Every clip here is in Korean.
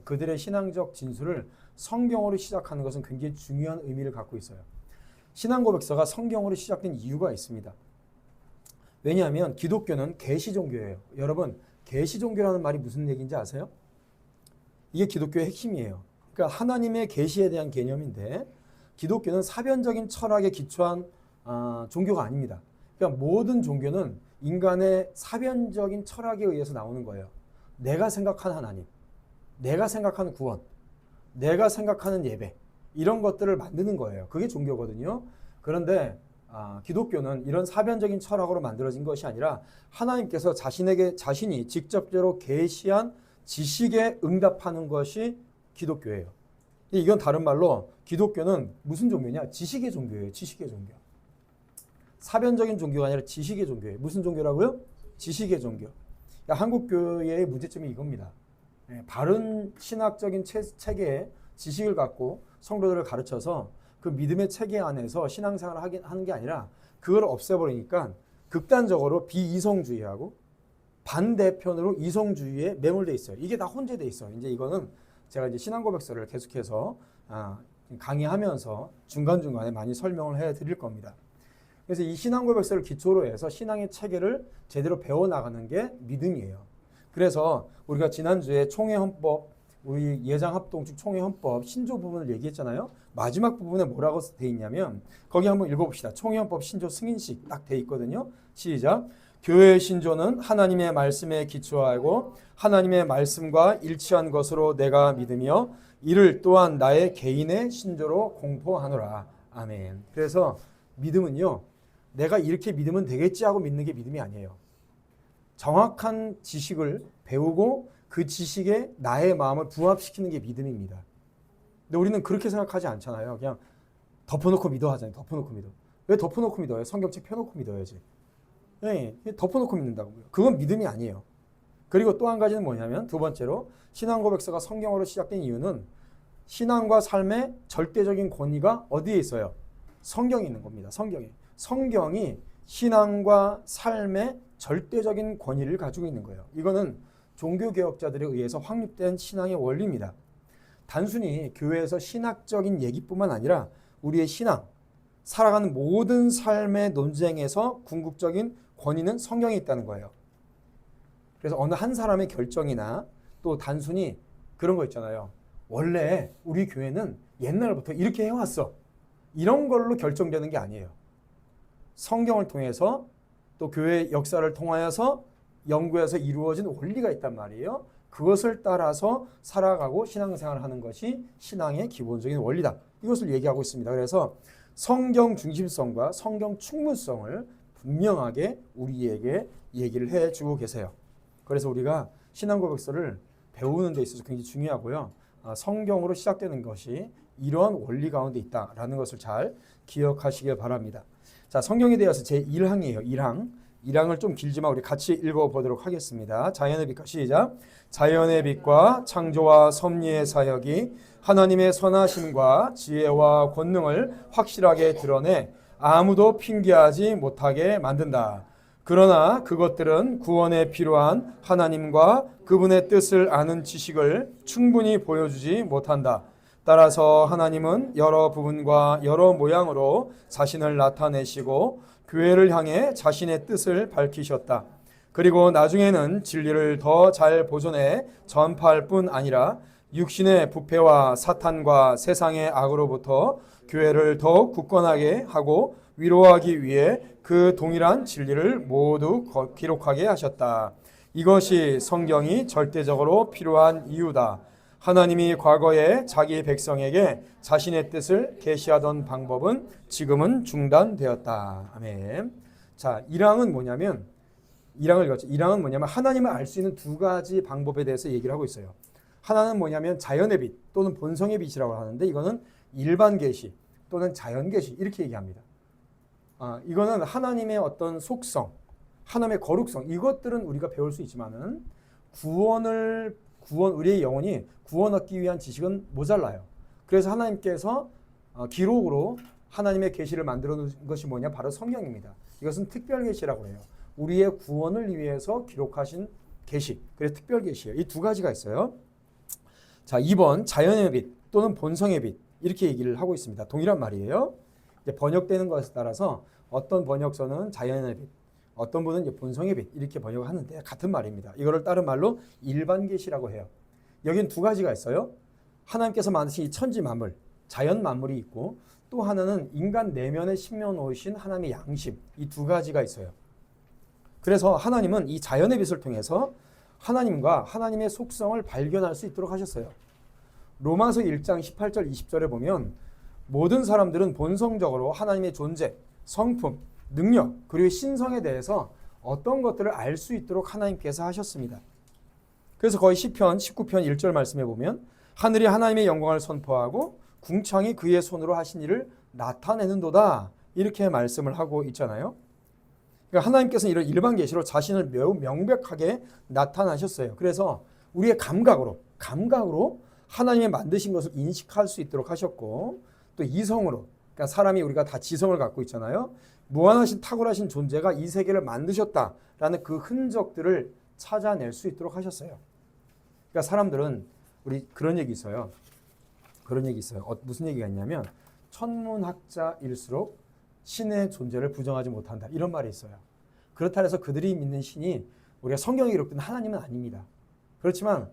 그들의 신앙적 진술을 성경으로 시작하는 것은 굉장히 중요한 의미를 갖고 있어요. 신앙 고백서가 성경으로 시작된 이유가 있습니다. 왜냐하면 기독교는 계시 종교예요. 여러분, 계시 종교라는 말이 무슨 얘기인지 아세요? 이게 기독교의 핵심이에요. 그러니까 하나님의 계시에 대한 개념인데 기독교는 사변적인 철학에 기초한 종교가 아닙니다. 그러니까 모든 종교는 인간의 사변적인 철학에 의해서 나오는 거예요. 내가 생각하는 하나님, 내가 생각하는 구원, 내가 생각하는 예배, 이런 것들을 만드는 거예요. 그게 종교거든요. 그런데 기독교는 이런 사변적인 철학으로 만들어진 것이 아니라 하나님께서 자신이 직접적으로 계시한 지식에 응답하는 것이 기독교예요. 이건 다른 말로 기독교는 무슨 종교냐? 지식의 종교예요. 지식의 종교. 사변적인 종교가 아니라 지식의 종교예요. 무슨 종교라고요? 지식의 종교. 그러니까 한국 교회의 문제점이 이겁니다. 바른 신학적인 체계의 지식을 갖고 성도들을 가르쳐서 그 믿음의 체계 안에서 신앙생활을 하는 게 아니라 그걸 없애버리니까 극단적으로 비이성주의하고 반대편으로 이성주의에 매몰돼 있어요. 이게 다 혼재돼 있어요. 이제 이거는 제가 이제 신앙 고백서를 계속해서 강의하면서 중간중간에 많이 설명을 해 드릴 겁니다. 그래서 이 신앙 고백서를 기초로 해서 신앙의 체계를 제대로 배워나가는 게 믿음이에요. 그래서 우리가 지난주에 총회헌법, 우리 예장합동축 총회헌법 신조 부분을 얘기했잖아요. 마지막 부분에 뭐라고 돼 있냐면 거기 한번 읽어봅시다. 총회헌법 신조 승인식 딱 돼 있거든요. 시작. 교회의 신조는 하나님의 말씀에 기초하고 하나님의 말씀과 일치한 것으로 내가 믿으며 이를 또한 나의 개인의 신조로 공포하노라. 아멘. 그래서 믿음은요, 내가 이렇게 믿으면 되겠지 하고 믿는 게 믿음이 아니에요. 정확한 지식을 배우고 그 지식에 나의 마음을 부합시키는 게 믿음입니다. 근데 우리는 그렇게 생각하지 않잖아요. 그냥 덮어놓고 믿어 하잖아요. 덮어놓고 믿어. 왜 덮어놓고 믿어요? 성경책 펴놓고 믿어야지. 네, 덮어놓고 믿는다고요. 그건 믿음이 아니에요. 그리고 또 한 가지는 뭐냐면 두 번째로 신앙 고백서가 성경으로 시작된 이유는 신앙과 삶의 절대적인 권위가 어디에 있어요? 성경에 있는 겁니다. 성경에. 성경이 신앙과 삶의 절대적인 권위를 가지고 있는 거예요. 이거는 종교개혁자들에 의해서 확립된 신앙의 원리입니다. 단순히 교회에서 신학적인 얘기뿐만 아니라 우리의 신앙, 살아가는 모든 삶의 논쟁에서 궁극적인 권위는 성경에 있다는 거예요. 그래서 어느 한 사람의 결정이나 또 단순히 그런 거 있잖아요. 원래 우리 교회는 옛날부터 이렇게 해왔어. 이런 걸로 결정되는 게 아니에요. 성경을 통해서 또 교회의 역사를 통하여서 연구해서 이루어진 원리가 있단 말이에요. 그것을 따라서 살아가고 신앙생활을 하는 것이 신앙의 기본적인 원리다. 이것을 얘기하고 있습니다. 그래서 성경 중심성과 성경 충분성을 분명하게 우리에게 얘기를 해주고 계세요. 그래서 우리가 신앙 고백서를 배우는 데 있어서 굉장히 중요하고요. 성경으로 시작되는 것이 이러한 원리 가운데 있다라는 것을 잘 기억하시길 바랍니다. 자, 성경에 대해서 제1항이에요. 1항. 1항을 좀 길지만 우리 같이 읽어보도록 하겠습니다. 자연의 빛과 시작. 자연의 빛과 창조와 섭리의 사역이 하나님의 선하심과 지혜와 권능을 확실하게 드러내 아무도 핑계하지 못하게 만든다. 그러나 그것들은 구원에 필요한 하나님과 그분의 뜻을 아는 지식을 충분히 보여주지 못한다. 따라서 하나님은 여러 부분과 여러 모양으로 자신을 나타내시고 교회를 향해 자신의 뜻을 밝히셨다. 그리고 나중에는 진리를 더 잘 보존해 전파할 뿐 아니라 육신의 부패와 사탄과 세상의 악으로부터 교회를 더욱 굳건하게 하고 위로하기 위해 그 동일한 진리를 모두 기록하게 하셨다. 이것이 성경이 절대적으로 필요한 이유다. 하나님이 과거에 자기 백성에게 자신의 뜻을 계시하던 방법은 지금은 중단되었다. 아멘. 자, 1항은 뭐냐면 1항은 뭐냐면 하나님을 알 수 있는 두 가지 방법에 대해서 얘기를 하고 있어요. 하나는 뭐냐면 자연의 빛 또는 본성의 빛이라고 하는데 이거는 일반 계시 또는 자연 계시 이렇게 얘기합니다. 이거는 하나님의 어떤 속성, 하나님의 거룩성 이것들은 우리가 배울 수 있지만은 우리의 영혼이 구원 얻기 위한 지식은 모자라요. 그래서 하나님께서 기록으로 하나님의 계시를 만들어 놓은 것이 뭐냐? 바로 성경입니다. 이것은 특별 계시라고 해요. 우리의 구원을 위해서 기록하신 계시. 그래서 특별 계시예요. 이 두 가지가 있어요. 자, 2번 자연의 빛 또는 본성의 빛 이렇게 얘기를 하고 있습니다. 동일한 말이에요. 이제 번역되는 것에 따라서 어떤 번역서는 자연의 빛, 어떤 분은 이제 본성의 빛 이렇게 번역을 하는데 같은 말입니다. 이거를 다른 말로 일반 계시라고 해요. 여긴 두 가지가 있어요. 하나님께서 만드신 이 천지 만물, 자연 만물이 있고 또 하나는 인간 내면에 심겨 놓으신 하나님의 양심, 이 두 가지가 있어요. 그래서 하나님은 이 자연의 빛을 통해서 하나님과 하나님의 속성을 발견할 수 있도록 하셨어요. 로마서 1장 18절 20절에 보면 모든 사람들은 본성적으로 하나님의 존재, 성품, 능력 그리고 신성에 대해서 어떤 것들을 알 수 있도록 하나님께서 하셨습니다. 그래서 거의 시편 19편 1절 말씀해 보면 하늘이 하나님의 영광을 선포하고 궁창이 그의 손으로 하신 일을 나타내는도다 이렇게 말씀을 하고 있잖아요. 그러니까 하나님께서는 이런 일반 계시로 자신을 매우 명백하게 나타나셨어요. 그래서 우리의 감각으로 하나님의 만드신 것을 인식할 수 있도록 하셨고 또 이성으로 그러니까 사람이 우리가 다 지성을 갖고 있잖아요. 무한하신 탁월하신 존재가 이 세계를 만드셨다라는 그 흔적들을 찾아낼 수 있도록 하셨어요. 그러니까 사람들은 우리 그런 얘기 있어요. 무슨 얘기가 있냐면 천문학자일수록 신의 존재를 부정하지 못한다. 이런 말이 있어요. 그렇다 해서 그들이 믿는 신이 우리가 성경에 기록된 하나님은 아닙니다. 그렇지만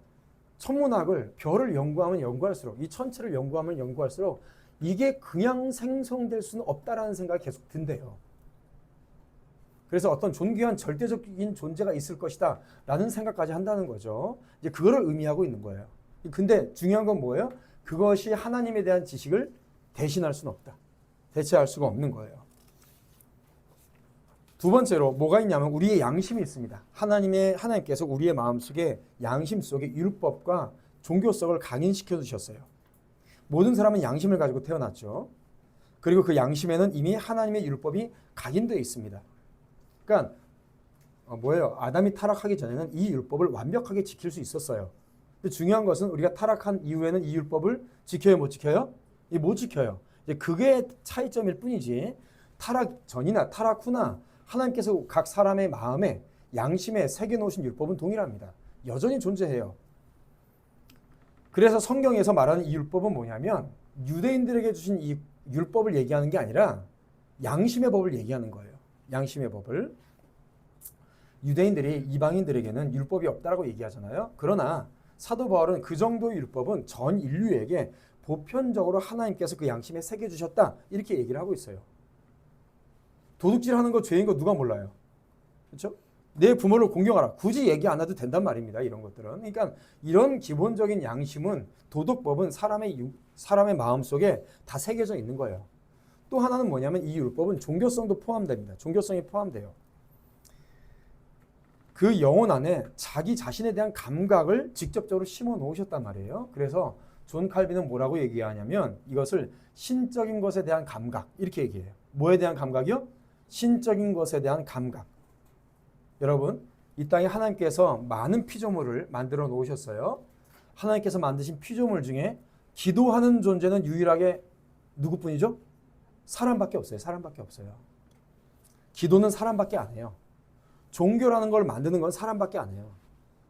천문학을 별을 연구하면 연구할수록 이 천체를 연구하면 연구할수록 이게 그냥 생성될 수는 없다라는 생각이 계속 든대요. 그래서 어떤 존귀한 절대적인 존재가 있을 것이다 라는 생각까지 한다는 거죠. 이제 그거를 의미하고 있는 거예요. 근데 중요한 건 뭐예요? 그것이 하나님에 대한 지식을 대신할 수는 없다. 대체할 수가 없는 거예요. 두 번째로 뭐가 있냐면 우리의 양심이 있습니다. 하나님께서 우리의 마음속에 양심 속에 율법과 종교성을 각인시켜 두셨어요. 모든 사람은 양심을 가지고 태어났죠. 그리고 그 양심에는 이미 하나님의 율법이 각인되어 있습니다. 그러니까 뭐예요? 아담이 타락하기 전에는 이 율법을 완벽하게 지킬 수 있었어요. 근데 중요한 것은 우리가 타락한 이후에는 이 율법을 지켜요, 못 지켜요? 못 지켜요. 이제 그게 차이점일 뿐이지 타락 전이나 타락 후나 하나님께서 각 사람의 마음에 양심에 새겨놓으신 율법은 동일합니다. 여전히 존재해요. 그래서 성경에서 말하는 이 율법은 뭐냐면 유대인들에게 주신 이 율법을 얘기하는 게 아니라 양심의 법을 얘기하는 거예요. 양심의 법을. 유대인들이 이방인들에게는 율법이 없다라고 얘기하잖아요. 그러나 사도 바울은 그 정도의 율법은 전 인류에게 보편적으로 하나님께서 그 양심에 새겨주셨다 이렇게 얘기를 하고 있어요. 도둑질하는 거 죄인 거 누가 몰라요? 그렇죠? 내 부모를 공경하라. 굳이 얘기 안 해도 된단 말입니다. 이런 것들은. 그러니까 이런 기본적인 양심은 도덕법은 사람의 마음속에 다 새겨져 있는 거예요. 또 하나는 뭐냐면 이 율법은 종교성도 포함됩니다. 종교성이 포함돼요. 그 영혼 안에 자기 자신에 대한 감각을 직접적으로 심어 놓으셨단 말이에요. 그래서 존 칼빈은 뭐라고 얘기하냐면 이것을 신적인 것에 대한 감각 이렇게 얘기해요. 뭐에 대한 감각이요? 신적인 것에 대한 감각. 여러분, 이 땅에 하나님께서 많은 피조물을 만들어 놓으셨어요. 하나님께서 만드신 피조물 중에 기도하는 존재는 유일하게 누구뿐이죠? 사람밖에 없어요. 사람밖에 없어요. 기도는 사람밖에 안 해요. 종교라는 걸 만드는 건 사람밖에 안 해요.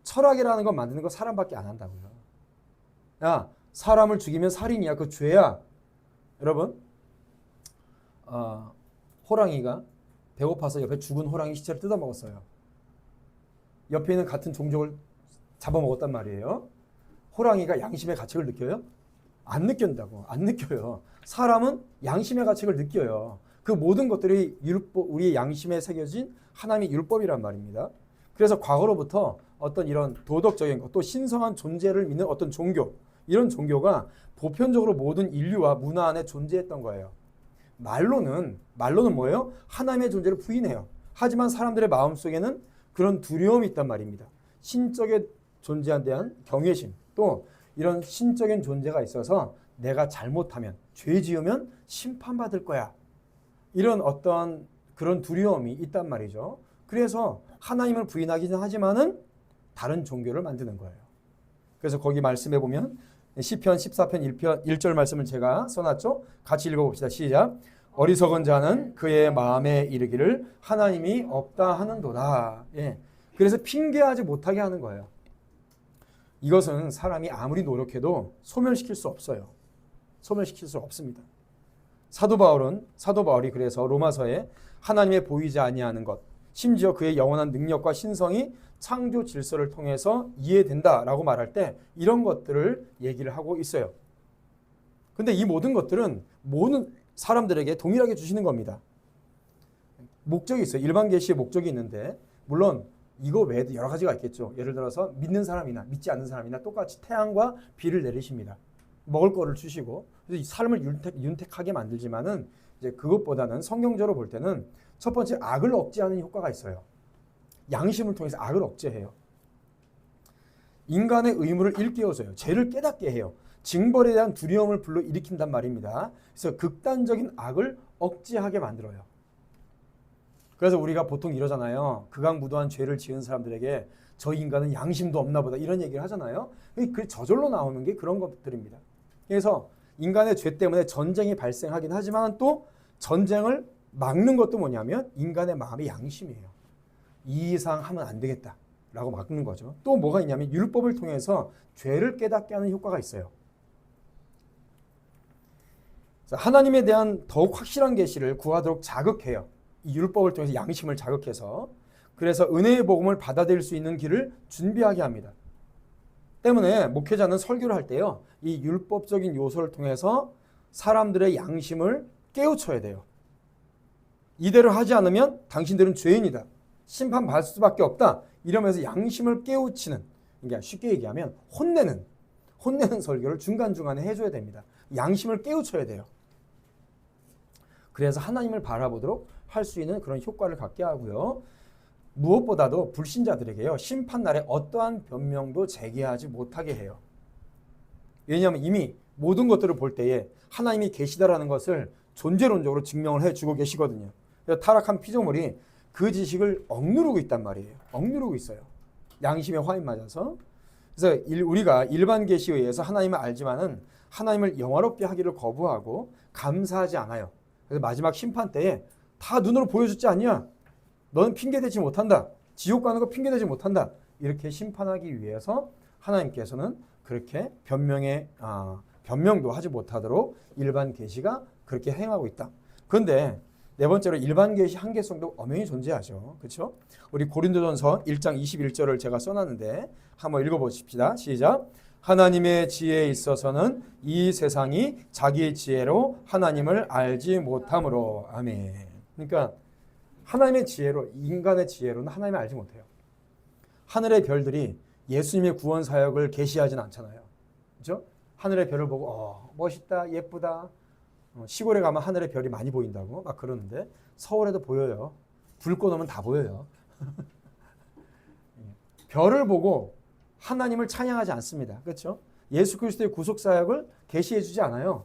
철학이라는 걸 만드는 건 사람밖에 안 한다고요. 야, 사람을 죽이면 살인이야. 그 죄야. 여러분, 호랑이가 배고파서 옆에 죽은 호랑이 시체를 뜯어먹었어요. 옆에 있는 같은 종족을 잡아먹었단 말이에요. 호랑이가 양심의 가책을 느껴요? 안 느낀다고. 안 느껴요. 사람은 양심의 가책을 느껴요. 그 모든 것들이 우리의 양심에 새겨진 하나님의 율법이란 말입니다. 그래서 과거로부터 어떤 이런 도덕적인 것, 또 신성한 존재를 믿는 어떤 종교, 이런 종교가 보편적으로 모든 인류와 문화 안에 존재했던 거예요. 말로는 뭐예요? 하나님의 존재를 부인해요. 하지만 사람들의 마음속에는 그런 두려움이 있단 말입니다. 신적인 존재에 대한 경외심, 또 이런 신적인 존재가 있어서 내가 잘못하면, 죄 지으면 심판받을 거야. 이런 어떤 그런 두려움이 있단 말이죠. 그래서 하나님을 부인하기는 하지만은 다른 종교를 만드는 거예요. 그래서 거기 말씀해 보면 시편 14편 1절 말씀을 제가 써놨죠. 같이 읽어봅시다. 시작. 어리석은 자는 그의 마음에 이르기를 하나님이 없다 하는도다. 예. 그래서 핑계하지 못하게 하는 거예요. 이것은 사람이 아무리 노력해도 소멸시킬 수 없어요. 소멸시킬 수 없습니다. 사도 바울이 그래서 로마서에 하나님의 보이지 아니하는 것, 심지어 그의 영원한 능력과 신성이 창조 질서를 통해서 이해된다라고 말할 때 이런 것들을 얘기를 하고 있어요. 근데 이 모든 것들은 모든 사람들에게 동일하게 주시는 겁니다. 목적이 있어요. 일반 계시의 목적이 있는데 물론 이거 외에도 여러 가지가 있겠죠. 예를 들어서 믿는 사람이나 믿지 않는 사람이나 똑같이 태양과 비를 내리십니다. 먹을 거를 주시고 그래서 이 삶을 윤택하게 만들지만은 이제 그것보다는 성경적으로 볼 때는 첫 번째 악을 억제하는 효과가 있어요. 양심을 통해서 악을 억제해요. 인간의 의무를 일깨워줘요. 죄를 깨닫게 해요. 징벌에 대한 두려움을 불러일으킨단 말입니다. 그래서 극단적인 악을 억제하게 만들어요. 그래서 우리가 보통 이러잖아요. 극악무도한 죄를 지은 사람들에게 저 인간은 양심도 없나 보다 이런 얘기를 하잖아요. 그 저절로 나오는 게 그런 것들입니다. 그래서 인간의 죄 때문에 전쟁이 발생하긴 하지만 또 전쟁을 막는 것도 뭐냐면 인간의 마음의 양심이에요. 이 이상 하면 안 되겠다라고 막는 거죠. 또 뭐가 있냐면 율법을 통해서 죄를 깨닫게 하는 효과가 있어요. 하나님에 대한 더욱 확실한 계시를 구하도록 자극해요. 이 율법을 통해서 양심을 자극해서 그래서 은혜의 복음을 받아들일 수 있는 길을 준비하게 합니다. 때문에 목회자는 설교를 할 때요. 이 율법적인 요소를 통해서 사람들의 양심을 깨우쳐야 돼요. 이대로 하지 않으면 당신들은 죄인이다. 심판받을 수밖에 없다. 이러면서 양심을 깨우치는, 그러니까 쉽게 얘기하면 혼내는 설교를 중간중간에 해줘야 됩니다. 양심을 깨우쳐야 돼요. 그래서 하나님을 바라보도록 할 수 있는 그런 효과를 갖게 하고요. 무엇보다도 불신자들에게요. 심판날에 어떠한 변명도 제기하지 못하게 해요. 왜냐하면 이미 모든 것들을 볼 때에 하나님이 계시다라는 것을 존재론적으로 증명을 해주고 계시거든요. 타락한 피조물이 그 지식을 억누르고 있단 말이에요. 억누르고 있어요. 양심의 화인 맞아서. 그래서 우리가 일반 계시에 의해서 하나님을 알지만은 하나님을 영화롭게 하기를 거부하고 감사하지 않아요. 그래서 마지막 심판 때에 다 눈으로 보여줬지 않냐? 너는 핑계대지 못한다. 지옥 가는 거 핑계대지 못한다. 이렇게 심판하기 위해서 하나님께서는 그렇게 변명도 하지 못하도록 일반 계시가 그렇게 행하고 있다. 그런데 네 번째로 일반 계시 한계성도 엄연히 존재하죠. 그렇죠? 우리 고린도전서 1장 21절을 제가 써놨는데 한번 읽어보십시다. 시작. 하나님의 지혜에 있어서는 이 세상이 자기의 지혜로 하나님을 알지 못함으로. 아멘. 그러니까 하나님의 지혜로, 인간의 지혜로는 하나님을 알지 못해요. 하늘의 별들이 예수님의 구원 사역을 계시하진 않잖아요. 그렇죠? 하늘의 별을 보고 멋있다, 예쁘다. 시골에 가면 하늘의 별이 많이 보인다고 막 그러는데 서울에도 보여요. 불 꺼놓으면 다 보여요. 별을 보고 하나님을 찬양하지 않습니다. 그렇죠? 예수 그리스도의 구속 사역을 계시해 주지 않아요.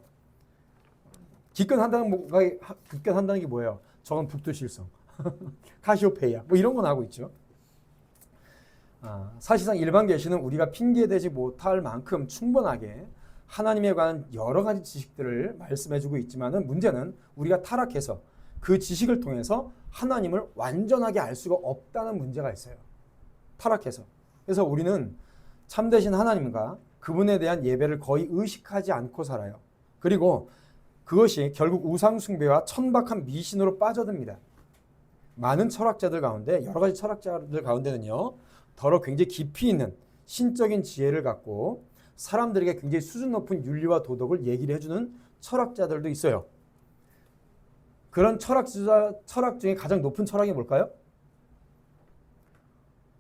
기권한다는 게 뭐예요? 저건 북두실성, 카시오페이아 뭐 이런 건 하고 있죠. 사실상 일반 계시는 우리가 핑계대지 못할 만큼 충분하게 하나님에 관한 여러 가지 지식들을 말씀해주고 있지만은 문제는 우리가 타락해서 그 지식을 통해서 하나님을 완전하게 알 수가 없다는 문제가 있어요. 타락해서. 그래서 우리는 참되신 하나님과 그분에 대한 예배를 거의 의식하지 않고 살아요. 그리고 그것이 결국 우상숭배와 천박한 미신으로 빠져듭니다. 많은 철학자들 가운데, 여러 가지 철학자들 가운데는요, 더러 굉장히 깊이 있는 신적인 지혜를 갖고 사람들에게 굉장히 수준 높은 윤리와 도덕을 얘기를 해주는 철학자들도 있어요. 그런 철학 중에 가장 높은 철학이 뭘까요?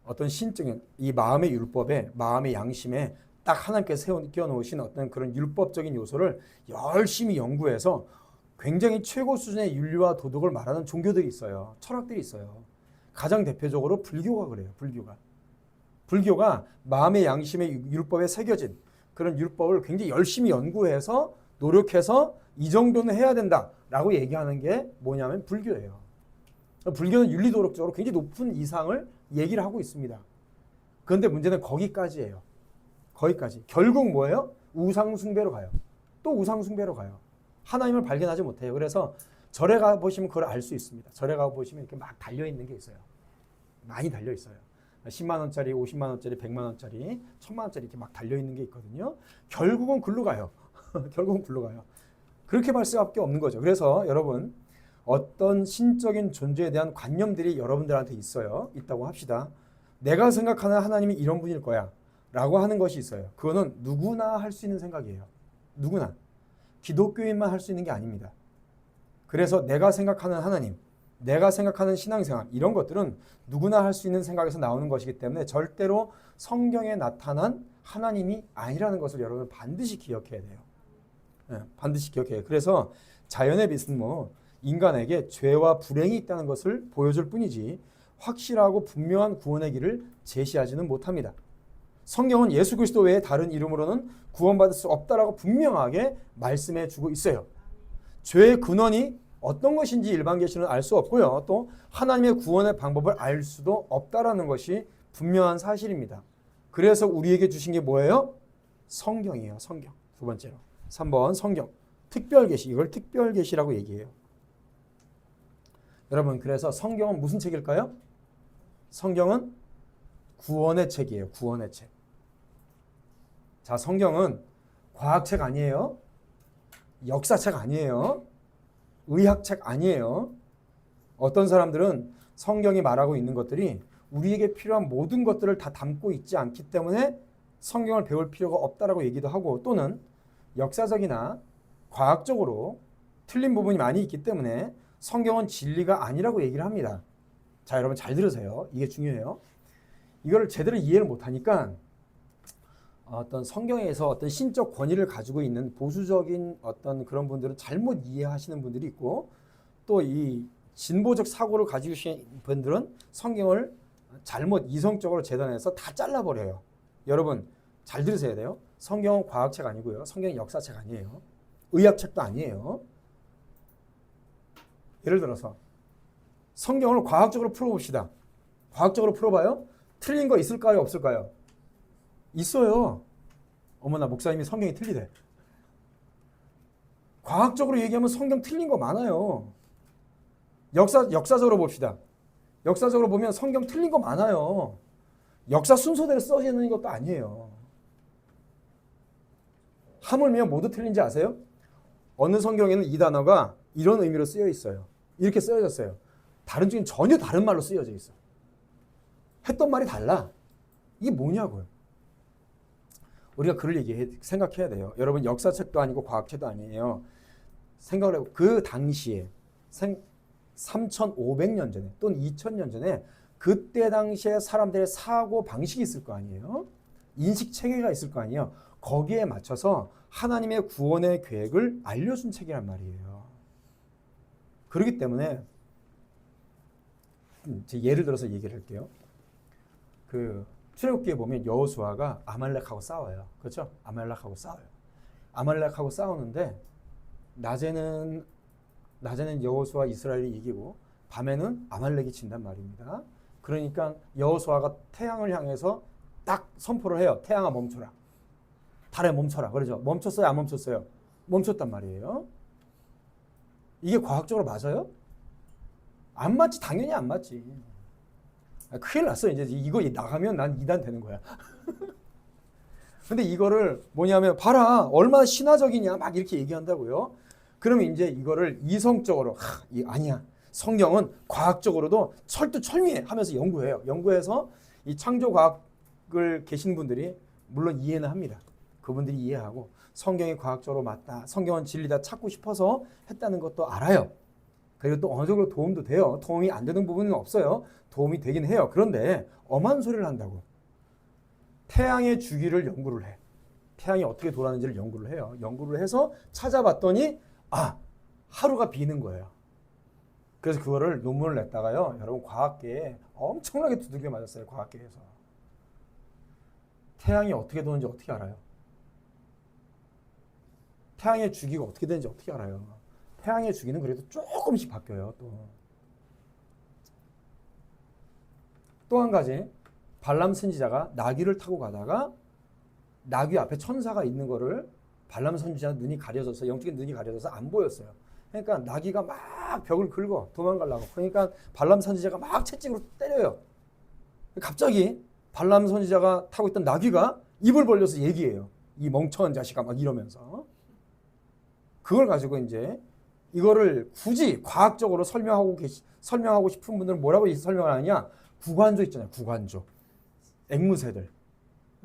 어떤 신적인 이 마음의 율법에, 마음의 양심에 딱 하나님께서 끼워놓으신 어떤 그런 율법적인 요소를 열심히 연구해서 굉장히 최고 수준의 윤리와 도덕을 말하는 종교들이 있어요. 철학들이 있어요. 가장 대표적으로 불교가 그래요. 불교가 마음의 양심의 율법에 새겨진 그런 율법을 굉장히 열심히 연구해서 노력해서 이 정도는 해야 된다라고 얘기하는 게 뭐냐면 불교예요. 불교는 윤리도덕적으로 굉장히 높은 이상을 얘기를 하고 있습니다. 그런데 문제는 거기까지예요. 거기까지. 결국 뭐예요? 우상숭배로 가요. 또 우상숭배로 가요. 하나님을 발견하지 못해요. 그래서 절에 가보시면 그걸 알 수 있습니다. 절에 가보시면 이렇게 막 달려있는 게 있어요. 많이 달려있어요. 10만 원짜리, 50만 원짜리, 100만 원짜리, 1000만 원짜리 이렇게 막 달려있는 게 있거든요. 결국은 글로 가요. 결국은 글로 가요. 그렇게 말 수밖에 없는 거죠. 그래서 여러분 어떤 신적인 존재에 대한 관념들이 여러분들한테 있다고 합시다. 내가 생각하는 하나님이 이런 분일 거야 라고 하는 것이 있어요. 그거는 누구나 할 수 있는 생각이에요. 누구나. 기독교인만 할 수 있는 게 아닙니다. 그래서 내가 생각하는 하나님, 내가 생각하는 신앙생활 이런 것들은 누구나 할 수 있는 생각에서 나오는 것이기 때문에 절대로 성경에 나타난 하나님이 아니라는 것을 여러분 반드시 기억해야 돼요. 네, 반드시 기억해요. 그래서 자연의 빛은 인간에게 죄와 불행이 있다는 것을 보여줄 뿐이지 확실하고 분명한 구원의 길을 제시하지는 못합니다. 성경은 예수 그리스도 외에 다른 이름으로는 구원받을 수 없다라고 분명하게 말씀해 주고 있어요. 죄의 근원이 어떤 것인지 일반 계시는 알 수 없고요. 또 하나님의 구원의 방법을 알 수도 없다라는 것이 분명한 사실입니다. 그래서 우리에게 주신 게 뭐예요? 성경이에요. 성경. 두 번째로. 3번 성경. 특별계시. 이걸 특별계시라고 얘기해요. 여러분 그래서 성경은 무슨 책일까요? 성경은 구원의 책이에요. 구원의 책. 자, 성경은 과학책 아니에요. 역사책 아니에요. 의학책 아니에요. 어떤 사람들은 성경이 말하고 있는 것들이 우리에게 필요한 모든 것들을 다 담고 있지 않기 때문에 성경을 배울 필요가 없다라고 얘기도 하고 또는 역사적이나 과학적으로 틀린 부분이 많이 있기 때문에 성경은 진리가 아니라고 얘기를 합니다. 자, 여러분 잘 들으세요. 이게 중요해요. 이거를 제대로 이해를 못하니까 어떤 성경에서 어떤 신적 권위를 가지고 있는 보수적인 어떤 그런 분들은 잘못 이해하시는 분들이 있고 또 이 진보적 사고를 가지고 계신 분들은 성경을 잘못 이성적으로 재단해서 다 잘라버려요. 여러분 잘 들으셔야 돼요. 성경은 과학책 아니고요. 성경은 역사책 아니에요. 의학책도 아니에요. 예를 들어서 성경을 과학적으로 풀어봅시다. 과학적으로 풀어봐요. 틀린 거 있을까요? 없을까요? 있어요. 어머나 목사님이 성경이 틀리대. 과학적으로 얘기하면 성경 틀린 거 많아요. 역사적으로 봅시다. 역사적으로 보면 성경 틀린 거 많아요. 역사 순서대로 써져 있는 것도 아니에요. 하물며 모두 틀린지 아세요? 어느 성경에는 이 단어가 이런 의미로 쓰여 있어요. 이렇게 쓰여졌어요. 다른 중엔 전혀 다른 말로 쓰여져 있어. 했던 말이 달라. 이게 뭐냐고요. 우리가 그걸 생각해야 돼요. 여러분 역사책도 아니고 과학책도 아니에요. 생각을 해보고 그 당시에 3,500년 전에 또는 2,000년 전에 그때 당시에 사람들의 사고 방식이 있을 거 아니에요. 인식 체계가 있을 거 아니에요. 거기에 맞춰서 하나님의 구원의 계획을 알려준 책이란 말이에요. 그렇기 때문에 예를 들어서 얘기를 할게요. 출애굽기에 보면 여호수아가 아말렉하고 싸워요. 그렇죠? 아말렉하고 싸워요. 아말렉하고 싸우는데 낮에는 여호수아 이스라엘이 이기고 밤에는 아말렉이 진단 말입니다. 그러니까 여호수아가 태양을 향해서 딱 선포를 해요. 태양아 멈춰라. 달에 멈춰라. 그러죠? 멈췄어요? 안 멈췄어요? 멈췄단 말이에요. 이게 과학적으로 맞아요? 안 맞지. 당연히 안 맞지. 큰일 났어. 이제 이거 나가면 난 이단 되는 거야. 근데 이거를 뭐냐면 봐라. 얼마나 신화적이냐 막 이렇게 얘기한다고요. 그러면 이제 이거를 이성적으로 아니야. 성경은 과학적으로도 철두철미해 하면서 연구해요. 연구해서 이 창조과학을 계신 분들이 물론 이해는 합니다. 그분들이 이해하고 성경이 과학적으로 맞다. 성경은 진리다 찾고 싶어서 했다는 것도 알아요. 그리고 또 어느 정도 도움도 돼요. 도움이 안 되는 부분은 없어요. 도움이 되긴 해요. 그런데 엄한 소리를 한다고. 태양의 주기를 연구를 해. 태양이 어떻게 돌아가는지를 연구를 해요. 연구를 해서 찾아봤더니 하루가 비는 거예요. 그래서 그거를 논문을 냈다가요. 여러분 과학계에 엄청나게 두들겨 맞았어요. 과학계에서. 태양이 어떻게 도는지 어떻게 알아요? 태양의 주기가 어떻게 되는지 어떻게 알아요? 태양의 주기는 그래도 조금씩 바뀌어요. 또 한 가지, 발람 선지자가 나귀를 타고 가다가 나귀 앞에 천사가 있는 거를 발람 선지자 눈이 가려져서 영적인 눈이 가려져서 안 보였어요. 그러니까 나귀가 막 벽을 긁어 도망가려고. 그러니까 발람 선지자가 막 채찍으로 때려요. 갑자기 발람 선지자가 타고 있던 나귀가 입을 벌려서 얘기해요. 이 멍청한 자식아 막 이러면서. 그걸 가지고 이제 이거를 굳이 과학적으로 설명하고 싶은 분들은 뭐라고 설명을 하느냐? 구관조 있잖아요. 구관조. 앵무새들.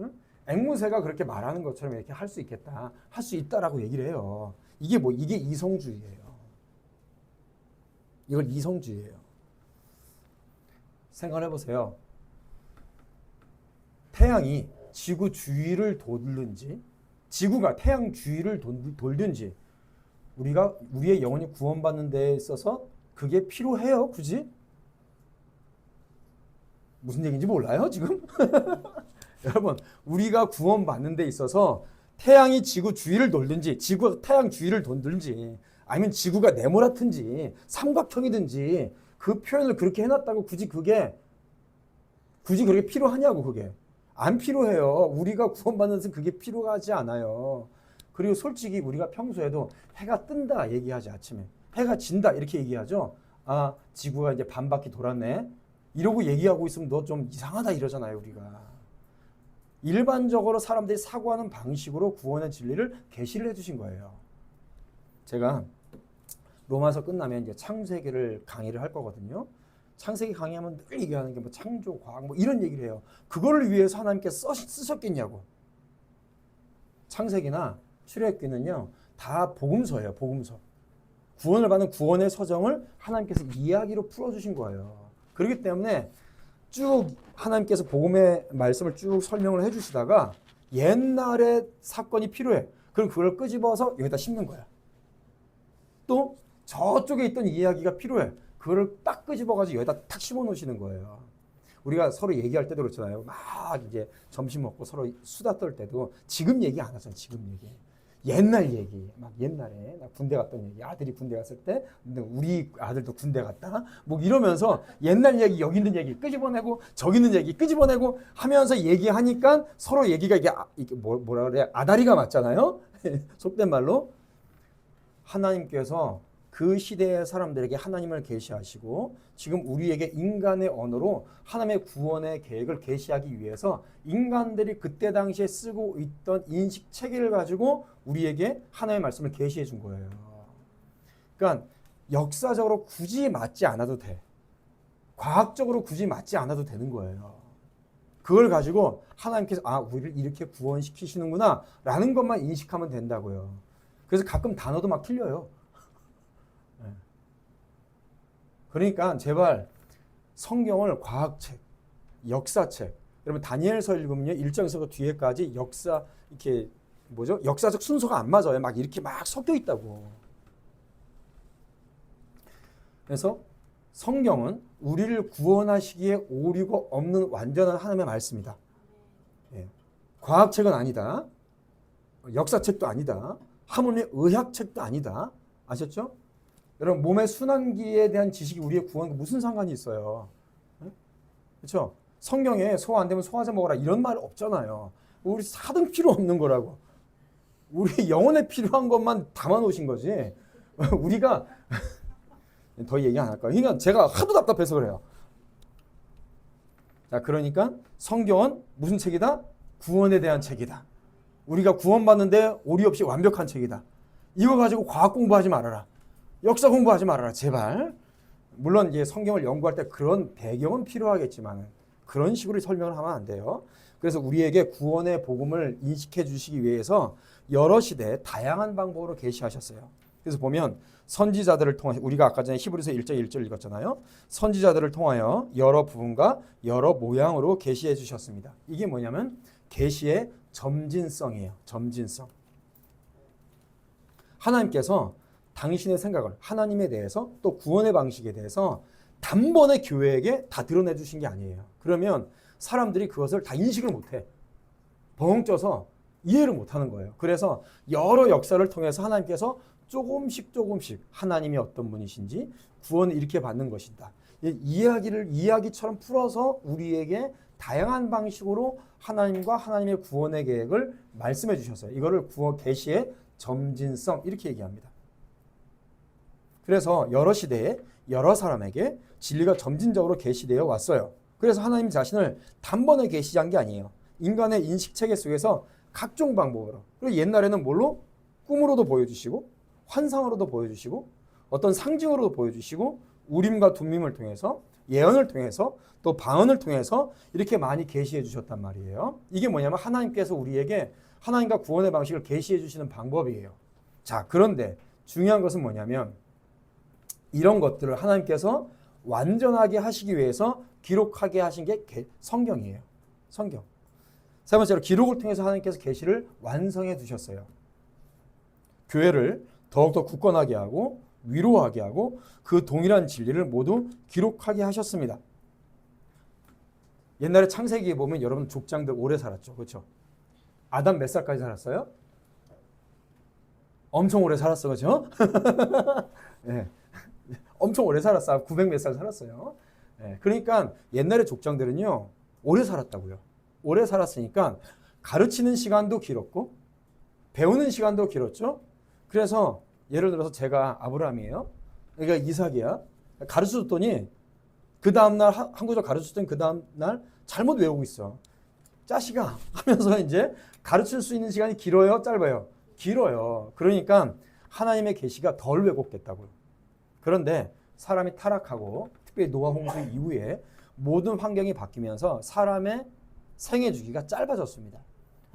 응? 앵무새가 그렇게 말하는 것처럼 이렇게 할 수 있겠다. 할 수 있다라고 얘기를 해요. 이게 이성주의예요. 이걸 이성주의예요. 생각을 해보세요. 태양이 지구 주위를 돌든지 지구가 태양 주위를 돌든지 우리의 영혼이 구원받는 데에 있어서 그게 필요해요, 굳이? 무슨 얘기인지 몰라요, 지금? 여러분, 우리가 구원받는 데 있어서 태양이 지구 주위를 돌든지 지구가 태양 주위를 돌든지 아니면 지구가 네모라든지 삼각형이든지 그 표현을 그렇게 해놨다고 굳이 그렇게 필요하냐고. 그게 안 필요해요. 우리가 구원받는 데서 그게 필요하지 않아요. 그리고 솔직히 우리가 평소에도 해가 뜬다 얘기하지. 아침에 해가 진다 이렇게 얘기하죠. 아, 지구가 이제 반바퀴 돌았네 이러고 얘기하고 있으면 너 좀 이상하다 이러잖아요. 우리가 일반적으로 사람들이 사고하는 방식으로 구원의 진리를 계시를 해주신 거예요. 제가 로마서 끝나면 이제 창세기를 강의를 할 거거든요. 창세기 강의하면 늘 얘기하는 게 뭐 창조, 과학 뭐 이런 얘기를 해요. 그거를 위해서 하나님께서 쓰셨겠냐고. 창세기나 출애굽기는요 다 복음서예요. 복음서. 구원을 받는 구원의 서정을 하나님께서 이야기로 풀어주신 거예요. 그렇기 때문에 쭉 하나님께서 복음의 말씀을 쭉 설명을 해주시다가 옛날의 사건이 필요해. 그럼 그걸 끄집어서 여기다 심는 거야. 또 저쪽에 있던 이야기가 필요해. 그거를 딱 끄집어가지고 여기다 탁 심어 놓으시는 거예요. 우리가 서로 얘기할 때도 그렇잖아요. 막 이제 점심 먹고 서로 수다 떨 때도 지금 얘기 안 하잖아요. 지금 얘기. 옛날 얘기. 막 옛날에 나 군대 갔던 얘기. 아들이 군대 갔을 때 우리 아들도 군대 갔다. 뭐 이러면서 옛날 얘기 여기 있는 얘기 끄집어내고 저기 있는 얘기 끄집어내고 하면서 얘기하니까 서로 얘기가 이게 뭐라 그래? 아다리가 맞잖아요. 속된 말로. 하나님께서 그 시대의 사람들에게 하나님을 계시하시고 지금 우리에게 인간의 언어로 하나님의 구원의 계획을 계시하기 위해서 인간들이 그때 당시에 쓰고 있던 인식 체계를 가지고 우리에게 하나님의 말씀을 계시해 준 거예요. 그러니까 역사적으로 굳이 맞지 않아도 돼. 과학적으로 굳이 맞지 않아도 되는 거예요. 그걸 가지고 하나님께서 우리를 이렇게 구원시키시는구나 라는 것만 인식하면 된다고요. 그래서 가끔 단어도 막 틀려요. 그러니까 제발 성경을 과학책, 역사책, 여러분 다니엘서 읽으면요 1장에서 뒤에까지 이렇게 역사적 순서가 안 맞아요. 막 이렇게 막 섞여 있다고. 그래서 성경은 우리를 구원하시기에 오류가 없는 완전한 하나님의 말씀이다. 예. 과학책은 아니다. 역사책도 아니다. 하물며 의학책도 아니다. 아셨죠? 여러분 몸의 순환기에 대한 지식이 우리의 구원과 무슨 상관이 있어요? 그렇죠? 성경에 소화 안 되면 소화제 먹어라 이런 말 없잖아요. 우리 사등 필요 없는 거라고. 우리 영혼에 필요한 것만 담아 놓으신 거지. 우리가 더 얘기 안 할까요? 그러니까 제가 하도 답답해서 그래요. 자, 그러니까 성경은 무슨 책이다? 구원에 대한 책이다. 우리가 구원받는데 오리 없이 완벽한 책이다. 이거 가지고 과학 공부하지 말아라. 역사 공부하지 말아라. 제발. 물론 이제 성경을 연구할 때 그런 배경은 필요하겠지만 그런 식으로 설명을 하면 안 돼요. 그래서 우리에게 구원의 복음을 인식해 주시기 위해서 여러 시대 다양한 방법으로 계시하셨어요. 그래서 보면 선지자들을 통해 우리가 아까 전에 히브리서 1장 1절 읽었잖아요. 선지자들을 통하여 여러 부분과 여러 모양으로 계시해 주셨습니다. 이게 뭐냐면 계시의 점진성이에요. 점진성. 하나님께서 당신의 생각을 하나님에 대해서 또 구원의 방식에 대해서 단번에 교회에게 다 드러내 주신 게 아니에요. 그러면 사람들이 그것을 다 인식을 못해. 벙 쪄서 이해를 못하는 거예요. 그래서 여러 역사를 통해서 하나님께서 조금씩 하나님이 어떤 분이신지 구원을 이렇게 받는 것이다. 이야기를 이야기처럼 풀어서 우리에게 다양한 방식으로 하나님과 하나님의 구원의 계획을 말씀해 주셨어요. 이거를 구원 계시의 점진성 이렇게 얘기합니다. 그래서 여러 시대에 여러 사람에게 진리가 점진적으로 계시되어 왔어요. 그래서 하나님 자신을 단번에 계시한 게 아니에요. 인간의 인식체계 속에서 각종 방법으로. 그리고 옛날에는 뭘로? 꿈으로도 보여주시고 환상으로도 보여주시고 어떤 상징으로도 보여주시고 우림과 둠밈을 통해서 예언을 통해서 또 방언을 통해서 이렇게 많이 계시해 주셨단 말이에요. 이게 뭐냐면 하나님께서 우리에게 하나님과 구원의 방식을 계시해 주시는 방법이에요. 자, 그런데 중요한 것은 뭐냐면 이런 것들을 하나님께서 완전하게 하시기 위해서 기록하게 하신 게 성경이에요. 성경. 세 번째로 기록을 통해서 하나님께서 계시를 완성해 두셨어요. 교회를 더욱더 굳건하게 하고 위로하게 하고 그 동일한 진리를 모두 기록하게 하셨습니다. 옛날에 창세기에 보면 여러분 족장들 오래 살았죠. 그렇죠? 아담 몇 살까지 살았어요? 엄청 오래 살았어. 그렇죠? 네. 엄청 오래 살았어. 900 몇 살 살았어요. 네. 그러니까 옛날에 족장들은요. 오래 살았다고요. 오래 살았으니까 가르치는 시간도 길었고 배우는 시간도 길었죠. 그래서 예를 들어서 제가 아브라함이에요. 그러니까 이삭이야. 가르쳐줬더니 그 다음날 한 구절 가르쳐줬더니 그 다음날 잘못 외우고 있어. 짜식아 하면서 이제 가르칠 수 있는 시간이 길어요? 짧아요? 길어요. 그러니까 하나님의 계시가 덜 왜곡됐다고요. 그런데 사람이 타락하고 특별히 노아 홍수 이후에 모든 환경이 바뀌면서 사람의 생애 주기가 짧아졌습니다.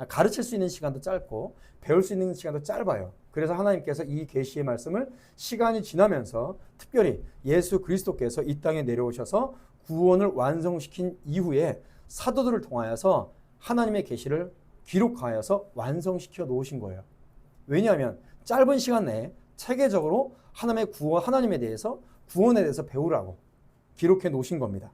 가르칠 수 있는 시간도 짧고 배울 수 있는 시간도 짧아요. 그래서 하나님께서 이 계시의 말씀을 시간이 지나면서 특별히 예수 그리스도께서 이 땅에 내려오셔서 구원을 완성시킨 이후에 사도들을 통하여서 하나님의 계시를 기록하여서 완성시켜 놓으신 거예요. 왜냐하면 짧은 시간 내에 체계적으로 하나님에 대해서 구원에 대해서 배우라고 기록해 놓으신 겁니다.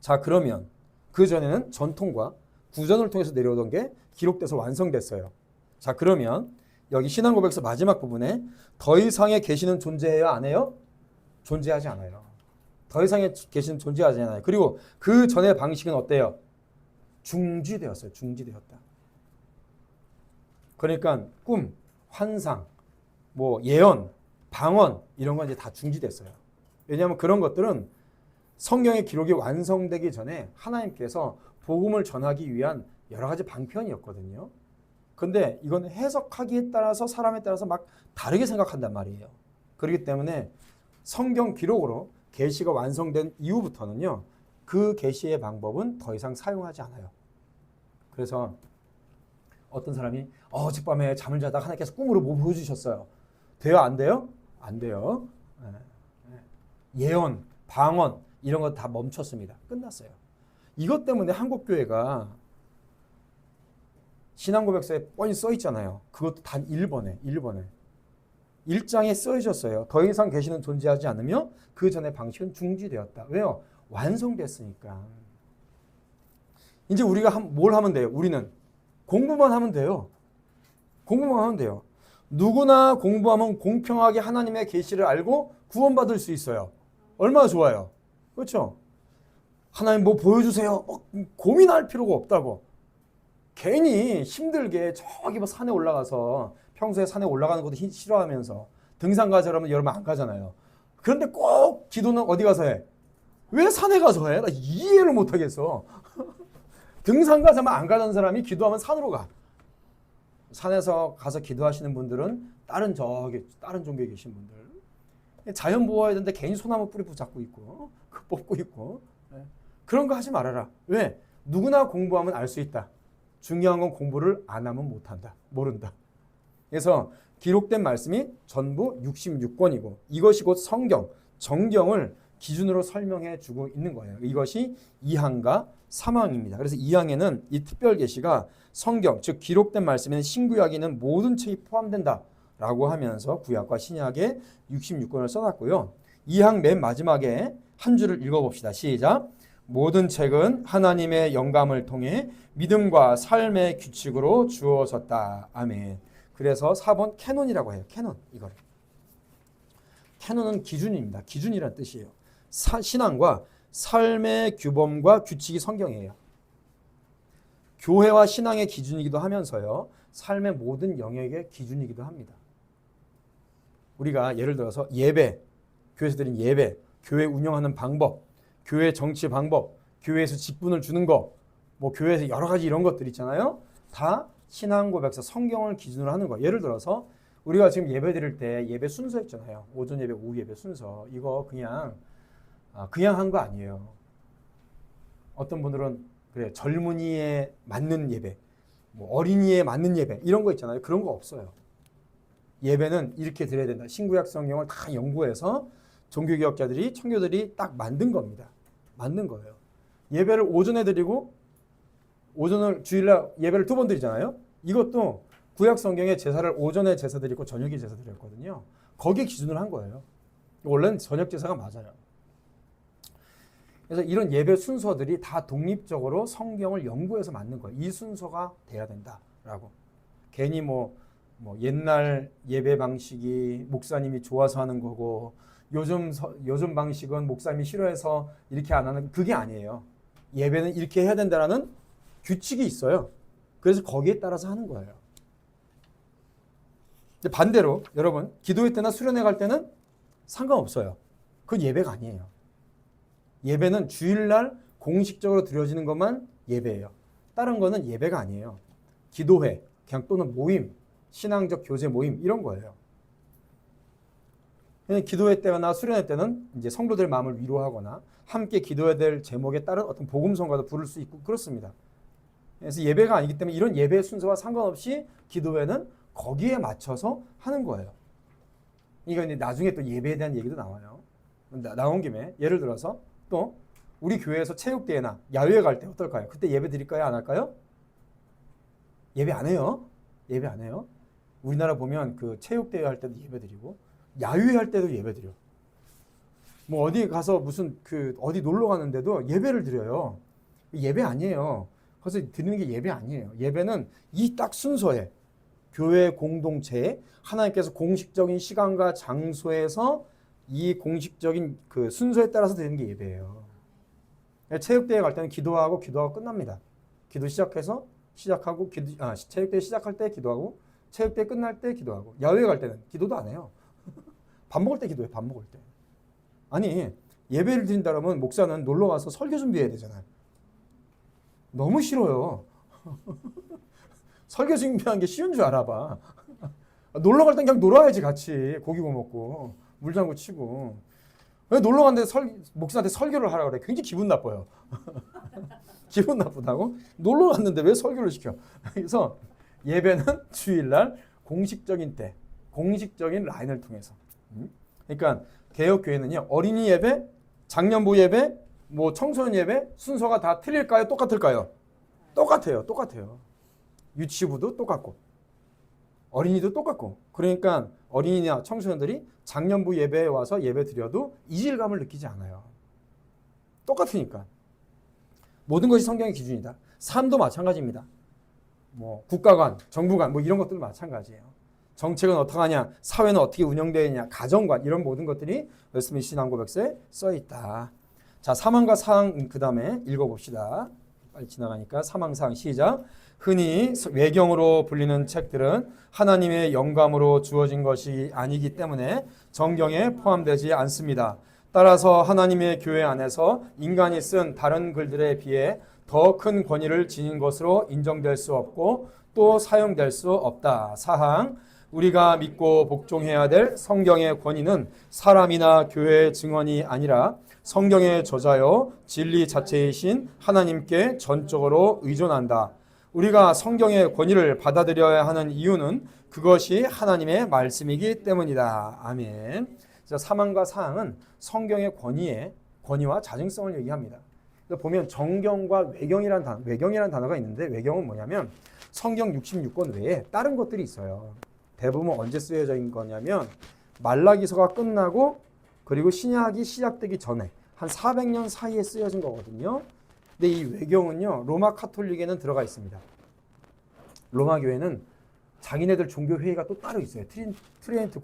자, 그러면 그 전에는 전통과 구전을 통해서 내려오던 게 기록돼서 완성됐어요. 자, 그러면 여기 신앙고백서 마지막 부분에 더 이상의 계시는 존재해야 안 해요? 존재하지 않아요. 더 이상의 계시는 존재하지 않아요. 그리고 그 전의 방식은 어때요? 중지되었어요. 중지되었다. 그러니까 꿈, 환상, 뭐 예언, 방언 이런 건 이제 다 중지됐어요. 왜냐하면 그런 것들은 성경의 기록이 완성되기 전에 하나님께서 복음을 전하기 위한 여러 가지 방편이었거든요. 근데 이건 해석하기에 따라서 사람에 따라서 막 다르게 생각한단 말이에요. 그렇기 때문에 성경 기록으로 계시가 완성된 이후부터는요. 그 계시의 방법은 더 이상 사용하지 않아요. 그래서 어떤 사람이 어젯밤에 잠을 자다가 하나님께서 꿈으로 뭐 보여주셨어요. 돼요? 안 돼요? 안 돼요. 예언, 방언 이런 거 다 멈췄습니다. 끝났어요. 이것 때문에 한국교회가 신앙고백서에 뻔히 써 있잖아요. 그것도 단 1번에 1장에 써 있었어요. 더 이상 계시는 존재하지 않으며 그 전에 방식은 중지되었다. 왜요? 완성됐으니까. 이제 우리가 뭘 하면 돼요? 우리는 공부만 하면 돼요. 공부만 하면 돼요. 누구나 공부하면 공평하게 하나님의 계시를 알고 구원받을 수 있어요. 얼마나 좋아요. 그렇죠? 하나님 뭐 보여주세요. 고민할 필요가 없다고. 괜히 힘들게 저기 뭐 산에 올라가서 평소에 산에 올라가는 것도 싫어하면서 등산 가자라면 여러분 안 가잖아요. 그런데 꼭 기도는 어디 가서 해? 왜 산에 가서 해? 나 이해를 못 하겠어. 등산 가자면 안 가던 사람이 기도하면 산으로 가. 산에서 가서 기도하시는 분들은 다른 종교에 계신 분들. 자연 보호해야 되는데 괜히 소나무 뿌리 붙잡고 있고 뽑고 있고. 그런 거 하지 말아라. 왜? 누구나 공부하면 알 수 있다. 중요한 건 공부를 안 하면 못한다. 모른다. 그래서 기록된 말씀이 전부 66권이고 이것이 곧 성경, 정경을 기준으로 설명해 주고 있는 거예요. 이것이 2항과 3항입니다. 그래서 2항에는 이 특별 계시가 성경, 즉 기록된 말씀에는 신구약에 있는 모든 책이 포함된다라고 하면서 구약과 신약에 66권을 써놨고요. 2항 맨 마지막에 한 줄을 읽어봅시다. 시작. 모든 책은 하나님의 영감을 통해 믿음과 삶의 규칙으로 주어졌다. 아멘. 그래서 4번 캐논이라고 해요. 캐논 이거를. 캐논은 기준입니다. 기준이란 뜻이에요. 신앙과 삶의 규범과 규칙이 성경이에요. 교회와 신앙의 기준이기도 하면서요. 삶의 모든 영역의 기준이기도 합니다. 우리가 예를 들어서 예배, 교회에서 드린 예배, 교회 운영하는 방법, 교회 정치 방법, 교회에서 직분을 주는 거, 뭐 교회에서 여러 가지 이런 것들 있잖아요. 다 신앙 고백서 성경을 기준으로 하는 거. 예를 들어서 우리가 지금 예배 드릴 때 예배 순서 있잖아요. 오전 예배, 오후 예배 순서. 이거 그냥 한 거 아니에요. 어떤 분들은 그래 젊은이에 맞는 예배, 뭐 어린이에 맞는 예배 이런 거 있잖아요. 그런 거 없어요. 예배는 이렇게 드려야 된다. 신구약 성경을 다 연구해서 종교개혁자들이 청교들이 딱 만든 겁니다. 만든 거예요. 예배를 오전에 드리고 오전을 주일날 예배를 2번 드리잖아요. 이것도 구약 성경에 제사를 오전에 제사 드리고 저녁에 제사 드렸거든요. 거기에 기준을 한 거예요. 원래는 저녁 제사가 맞아요. 그래서 이런 예배 순서들이 다 독립적으로 성경을 연구해서 만든 거예요. 이 순서가 돼야 된다라고. 괜히 뭐 옛날 예배 방식이 목사님이 좋아서 하는 거고 요즘 방식은 목사님이 싫어해서 이렇게 안 하는 그게 아니에요. 예배는 이렇게 해야 된다라는 규칙이 있어요. 그래서 거기에 따라서 하는 거예요. 반대로 여러분 기도회 때나 수련회 갈 때는 상관없어요. 그건 예배가 아니에요. 예배는 주일날 공식적으로 드려지는 것만 예배예요. 다른 거는 예배가 아니에요. 기도회, 그냥 또는 모임, 신앙적 교제 모임 이런 거예요. 기도회 때나 수련회 때는 이제 성도들 마음을 위로하거나 함께 기도해야 될 제목에 따른 어떤 복음성가도 부를 수 있고 그렇습니다. 그래서 예배가 아니기 때문에 이런 예배 순서와 상관없이 기도회는 거기에 맞춰서 하는 거예요. 이거 나중에 또 예배에 대한 얘기도 나와요. 나온 김에 예를 들어서 또 우리 교회에서 체육대회나 야유회 갈 때 어떨까요? 그때 예배 드릴까요? 안 할까요? 예배 안 해요. 예배 안 해요. 우리나라 보면 그 체육대회 할 때도 예배 드리고 야유회 할 때도 예배 드려. 뭐 어디 가서 무슨 어디 놀러 가는데도 예배를 드려요. 예배 아니에요. 그래서 드리는 게 예배 아니에요. 예배는 이 딱 순서에 교회 공동체에 하나님께서 공식적인 시간과 장소에서 이 공식적인 그 순서에 따라서 드리는 게 예배예요. 체육대회 갈 때는 기도하고 끝납니다. 기도 시작하고 체육대회 시작할 때 기도하고 체육대회 끝날 때 기도하고 야외 갈 때는 기도도 안 해요. 밥 먹을 때 기도해. 밥 먹을 때. 아니 예배를 드린다 그러면 목사는 놀러 가서 설교 준비해야 되잖아요. 너무 싫어요. 설교 준비하는 게 쉬운 줄 알아봐. 놀러 갈 땐 그냥 놀아야지 같이 고기 구워 먹고 물장구 치고. 왜 놀러 갔는데 목사한테 설교를 하라 그래? 굉장히 기분 나빠요. 기분 나쁘다고? 놀러 갔는데 왜 설교를 시켜? 그래서 예배는 주일날 공식적인 때, 공식적인 라인을 통해서. 그러니까 개혁교회는요, 어린이 예배, 장년부 예배, 뭐 청소년 예배 순서가 다 틀릴까요? 똑같을까요? 똑같아요. 유치부도 똑같고 어린이도 똑같고. 그러니까 어린이나 청소년들이 장년부 예배에 와서 예배 드려도 이질감을 느끼지 않아요. 똑같으니까. 모든 것이 성경의 기준이다. 삶도 마찬가지입니다. 뭐 국가관, 정부관 뭐 이런 것들도 마찬가지예요. 정책은 어떻게 하냐, 사회는 어떻게 운영되느냐, 가정관 이런 모든 것들이 웨스트민스터 신앙고백서에 써 있다. 자, 사망과 사항 그 다음에 읽어봅시다. 빨리 지나가니까 사망사항 시작. 흔히 외경으로 불리는 책들은 하나님의 영감으로 주어진 것이 아니기 때문에 정경에 포함되지 않습니다. 따라서 하나님의 교회 안에서 인간이 쓴 다른 글들에 비해 더 큰 권위를 지닌 것으로 인정될 수 없고 또 사용될 수 없다. 사항, 우리가 믿고 복종해야 될 성경의 권위는 사람이나 교회의 증언이 아니라 성경의 저자요 진리 자체이신 하나님께 전적으로 의존한다. 우리가 성경의 권위를 받아들여야 하는 이유는 그것이 하나님의 말씀이기 때문이다. 아멘. 사망과 사항은 성경의 권위와 자증성을 얘기합니다. 보면 정경과 외경이라는 단어가 있는데 외경은 뭐냐면 성경 66권 외에 다른 것들이 있어요. 대부분 언제 쓰여져 있는 거냐면 말라기서가 끝나고 그리고 신약이 시작되기 전에 한 400년 사이에 쓰여진 거거든요. 근데 이 외경은요 로마 카톨릭에는 들어가 있습니다. 로마 교회는 자기네들 종교 회의가 또 따로 있어요. 트리엔트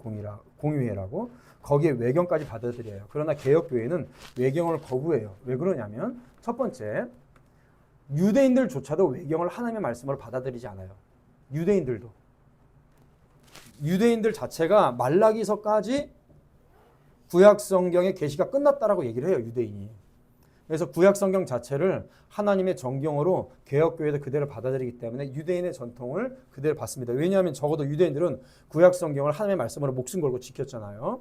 공의회라고. 거기에 외경까지 받아들여요. 그러나 개혁교회는 외경을 거부해요. 왜 그러냐면 첫 번째, 유대인들조차도 외경을 하나님의 말씀으로 받아들이지 않아요. 유대인들 자체가 말라기서까지 구약 성경의 계시가 끝났다라고 얘기를 해요. 유대인이. 그래서 구약 성경 자체를 하나님의 정경으로 개혁교회도 그대로 받아들이기 때문에 유대인의 전통을 그대로 받습니다. 왜냐하면 적어도 유대인들은 구약 성경을 하나님의 말씀으로 목숨 걸고 지켰잖아요.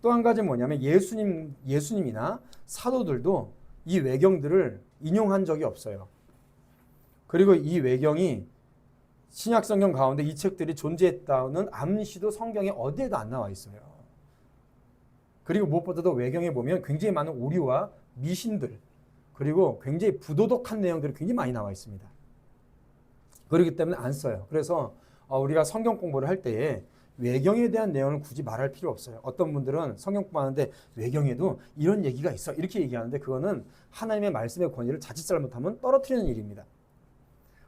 또 한 가지는 뭐냐면 예수님이나 사도들도 이 외경들을 인용한 적이 없어요. 그리고 이 외경이 신약 성경 가운데 이 책들이 존재했다는 암시도 성경에 어디에도 안 나와 있어요. 그리고 무엇보다도 외경에 보면 굉장히 많은 오류와 미신들, 그리고 굉장히 부도덕한 내용들이 굉장히 많이 나와 있습니다. 그렇기 때문에 안 써요. 그래서 우리가 성경 공부를 할 때에 외경에 대한 내용을 굳이 말할 필요 없어요. 어떤 분들은 성경 공부하는데 외경에도 이런 얘기가 있어 이렇게 얘기하는데 그거는 하나님의 말씀의 권위를 자칫 잘못하면 떨어뜨리는 일입니다.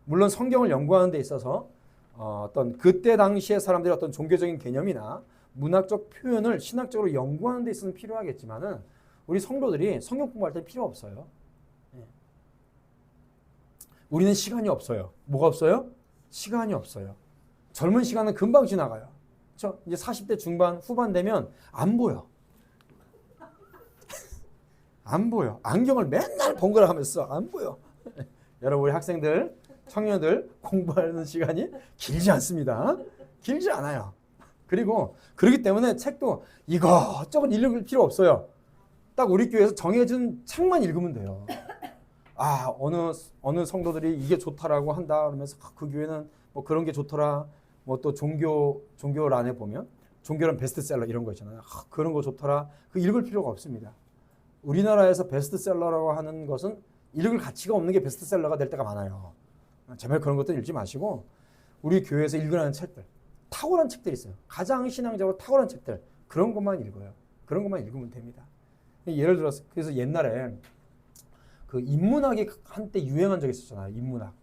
물론 성경을 연구하는 데 있어서 어떤 그때 당시의 사람들의 어떤 종교적인 개념이나 문학적 표현을 신학적으로 연구하는 데 있어서는 필요하겠지만은 우리 성도들이 성경 공부할 때 필요 없어요. 우리는 시간이 없어요. 뭐가 없어요? 시간이 없어요. 젊은 시간은 금방 지나가요. 그렇죠? 이제 40대 중반, 후반 되면 안 보여. 안 보여. 안경을 맨날 번갈아 가면서 안 보여. 여러분 우리 학생들, 청년들 공부하는 시간이 길지 않습니다. 길지 않아요. 그리고 그렇기 때문에 책도 이것저것 읽을 필요 없어요. 딱 우리 교회에서 정해준 책만 읽으면 돼요. 아, 어느 성도들이 이게 좋다라고 한다 그러면서 그 교회는 뭐 그런 게 좋더라. 뭐 또 종교란에 보면 종교란 베스트셀러 이런 거 있잖아요. 그런 거 좋더라. 그 읽을 필요가 없습니다. 우리나라에서 베스트셀러라고 하는 것은 읽을 가치가 없는 게 베스트셀러가 될 때가 많아요. 제발 그런 것도 읽지 마시고 우리 교회에서 읽으라는 책들, 탁월한 책들이 있어요. 가장 신앙적으로 탁월한 책들, 그런 것만 읽어요. 그런 것만 읽으면 됩니다. 예를 들어서 그래서 옛날에 그 인문학이 한때 유행한 적이 있었잖아요. 인문학.